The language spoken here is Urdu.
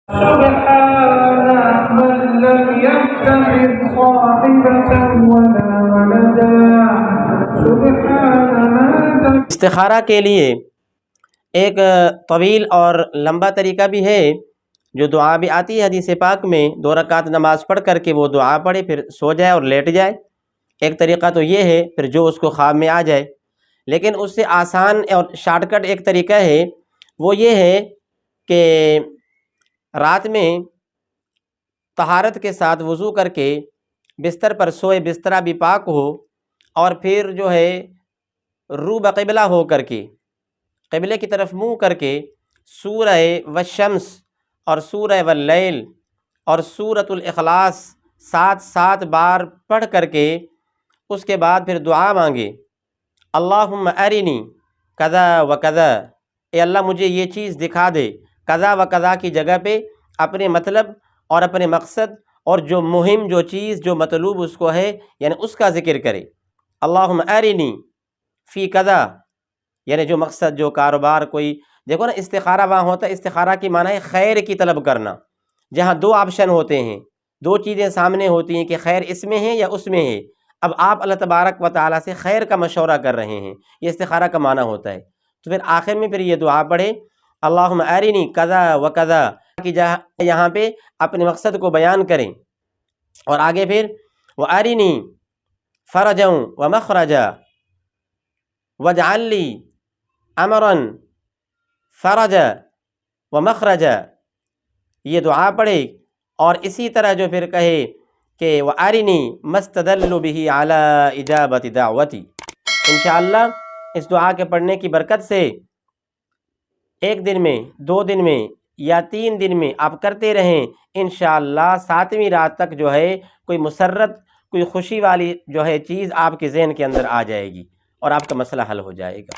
سبحان من لم يتخذ صاحبة ولا ولدا سبحان من استخارہ کے لیے ایک طویل اور لمبا طریقہ بھی ہے، جو دعا بھی آتی ہے حدیث پاک میں، 2 رکعت نماز پڑھ کر کے وہ دعا پڑھے پھر سو جائے اور لیٹ جائے۔ ایک طریقہ تو یہ ہے، پھر جو اس کو خواب میں آ جائے۔ لیکن اس سے آسان اور شارٹ کٹ ایک طریقہ ہے، وہ یہ ہے کہ رات میں طہارت کے ساتھ وضو کر کے بستر پر سوئے، بسترا بھی پاک ہو، اور پھر جو ہے رو بقبلہ ہو کر کے قبلے کی طرف منہ کر کے سورہ والشمس اور سورہ واللیل اور سورۃ الاخلاص 7 بار پڑھ کر کے اس کے بعد پھر دعا مانگے، اللہم ارنی کذا و کذا، اے اللہ مجھے یہ چیز دکھا دے، کذا و کذا کی جگہ پہ اپنے مطلب اور اپنے مقصد اور جو مہم، جو چیز، جو مطلوب اس کو ہے، یعنی اس کا ذکر کرے۔ اللہم ارنی فی کذا، یعنی جو مقصد، جو کاروبار، کوئی دیکھو نا، استخارہ وہاں ہوتا ہے، استخارہ کی معنی ہے خیر کی طلب کرنا، جہاں 2 آپشن ہوتے ہیں، 2 چیزیں سامنے ہوتی ہیں کہ خیر اس میں ہے یا اس میں ہے، اب آپ اللہ تبارک و تعالیٰ سے خیر کا مشورہ کر رہے ہیں، یہ استخارہ کا معنی ہوتا ہے۔ تو پھر آخر میں پھر یہ دعا پڑھے، اللہم ارنی کذا و کذا، کہ یہاں پہ اپنے مقصد کو بیان کریں، اور آگے پھر وَأَرِنِي فَرَجًا وَمَخْرَجًا وَاجْعَلْ لِي امراً فرجا ومخرجا، یہ دعا پڑھے، اور اسی طرح جو پھر کہے کہ وَأَرِنِي مَا اسْتَدَلُّ بِهِ عَلَىٰ إِجَابَةِ دَعْوَتِي۔ انشاءاللہ اس دعا کے پڑھنے کی برکت سے 1 دن میں، 2 دن میں یا 3 دن میں آپ کرتے رہیں، انشاءاللہ 7ویں رات تک جو ہے کوئی مسرت، کوئی خوشی والی جو ہے چیز آپ کے ذہن کے اندر آ جائے گی اور آپ کا مسئلہ حل ہو جائے گا۔